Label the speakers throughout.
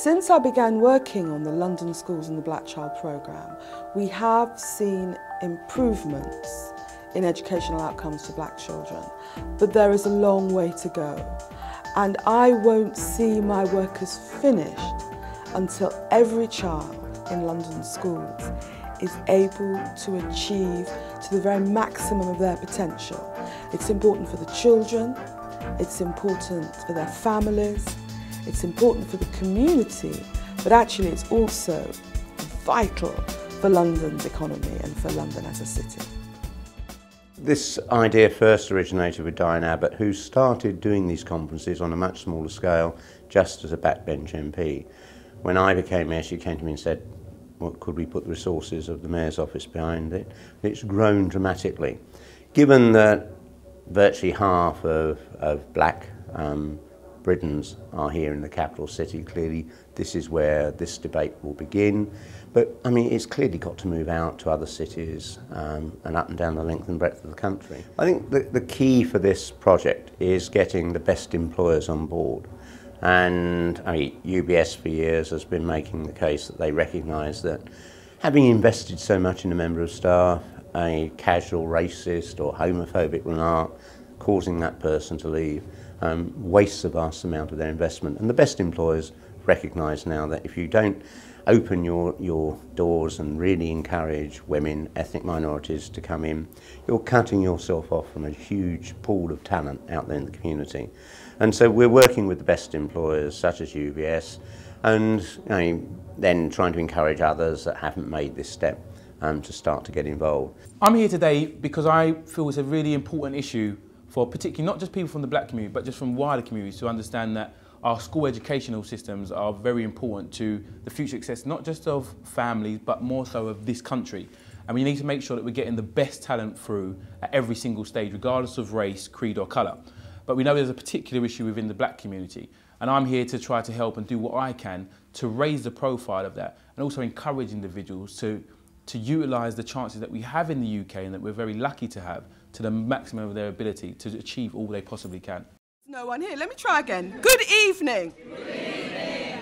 Speaker 1: Since I began working on the London Schools and the Black Child programme, we have seen improvements in educational outcomes for black children, but there is a long way to go. And I won't see my work as finished until every child in London schools is able to achieve to the very maximum of their potential. It's important for the children, it's important for their families, it's important for the community, but actually it's also vital for London's economy and for London as a city.
Speaker 2: This idea first originated with Diane Abbott, who started doing these conferences on a much smaller scale just as a backbench MP. When I became mayor, she came to me and said, "What could we put the resources of the mayor's office behind it?" And it's grown dramatically. Given that virtually half of black Britons are here in the capital city, clearly this is where this debate will begin. But I mean, it's clearly got to move out to other cities and up and down the length and breadth of the country. I think the key for this project is getting the best employers on board. And I mean, UBS for years has been making the case that they recognise that having invested so much in a member of staff, a casual racist or homophobic remark causing that person to leave wastes a vast amount of their investment. And the best employers recognise now that if you don't open your doors and really encourage women, ethnic minorities to come in, you're cutting yourself off from a huge pool of talent out there in the community. And so we're working with the best employers such as UBS and then trying to encourage others that haven't made this step to start to get involved.
Speaker 3: I'm here today because I feel it's a really important issue for particularly not just people from the black community, but just from wider communities to understand that our school educational systems are very important to the future success, not just of families, but more so of this country. And we need to make sure that we're getting the best talent through at every single stage, regardless of race, creed or colour. But we know there's a particular issue within the black community. And I'm here to try to help and do what I can to raise the profile of that and also encourage individuals to utilise the chances that we have in the UK and that we're very lucky to have to the maximum of their ability to achieve all they possibly can.
Speaker 1: No one here. Let me try again. Good evening.
Speaker 4: Good evening.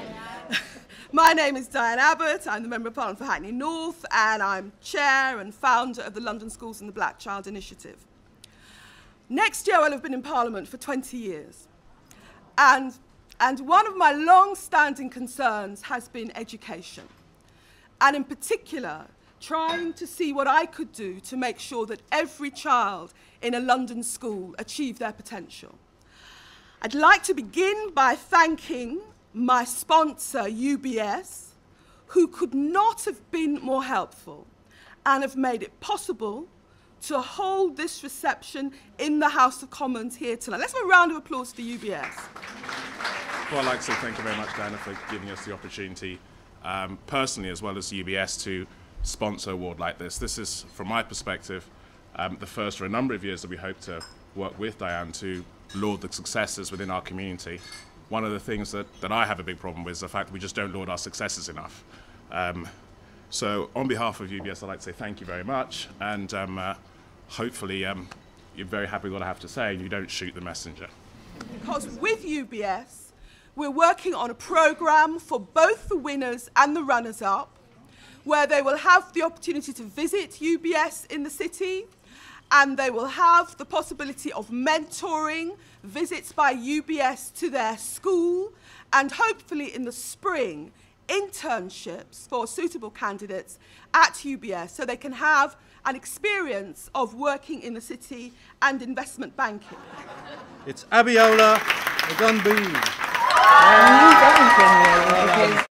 Speaker 1: My name is Diane Abbott. I'm the Member of Parliament for Hackney North and I'm Chair and Founder of the London Schools and the Black Child Initiative. Next year I'll have been in Parliament for 20 years. And one of my long-standing concerns has been education. And in particular, trying to see what I could do to make sure that every child in a London school achieved their potential. I'd like to begin by thanking my sponsor, UBS, who could not have been more helpful and have made it possible to hold this reception in the House of Commons here tonight. Let's have a round of applause for UBS.
Speaker 4: Well, I'd like to say thank you very much, Diana, for giving us the opportunity, personally as well as UBS, to sponsor an award like this. This is, from my perspective, the first for a number of years that we hope to work with Diane to laud the successes within our community. One of the things that I have a big problem with is the fact that we just don't laud our successes enough. So on behalf of UBS, I'd like to say thank you very much, and hopefully you're very happy with what I have to say and you don't shoot the messenger.
Speaker 1: Because with UBS, we're working on a programme for both the winners and the runners-up, where they will have the opportunity to visit UBS in the city, and they will have the possibility of mentoring, visits by UBS to their school, and hopefully in the spring, internships for suitable candidates at UBS so they can have an experience of working in the city and investment banking.
Speaker 5: It's Abiola Ogunbi.